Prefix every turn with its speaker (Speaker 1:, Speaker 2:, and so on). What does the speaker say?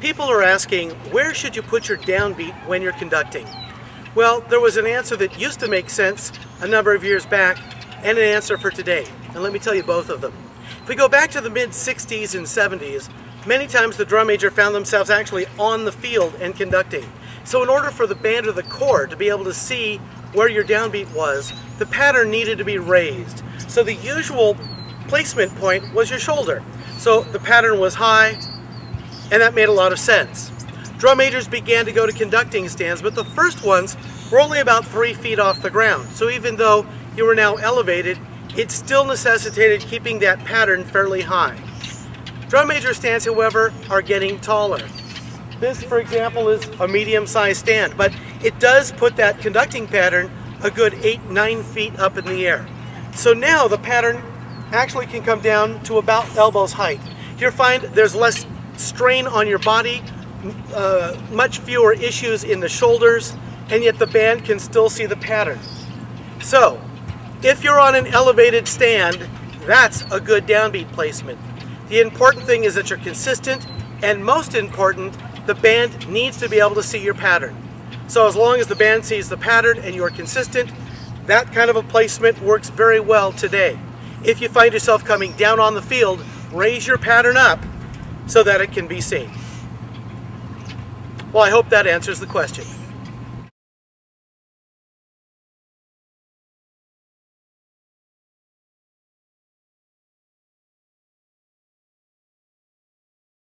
Speaker 1: People are asking, where should you put your downbeat when you're conducting? Well, there was an answer that used to make sense a number of years back and an answer for today. And let me tell you both of them. If we go back to the mid-60s and 70s, many times the drum major found themselves actually on the field and conducting. So in order for the band or the corps to be able to see where your downbeat was, the pattern needed to be raised. So the usual placement point was your shoulder. So the pattern was high, and that made a lot of sense. Drum majors began to go to conducting stands, but the first ones were only about 3 feet off the ground. So even though you were now elevated, it still necessitated keeping that pattern fairly high. Drum major stands, however, are getting taller. This, for example, is a medium-sized stand, but it does put that conducting pattern a good 8-9 feet up in the air. So now the pattern actually can come down to about elbows height. You'll find there's less strain on your body, much fewer issues in the shoulders, and yet the band can still see the pattern. So, if you're on an elevated stand, that's a good downbeat placement. The important thing is that you're consistent, and most important, the band needs to be able to see your pattern. So as long as the band sees the pattern and you're consistent, that kind of a placement works very well today. If you find yourself coming down on the field, raise your pattern up so that it can be seen. Well, I hope that answers the question.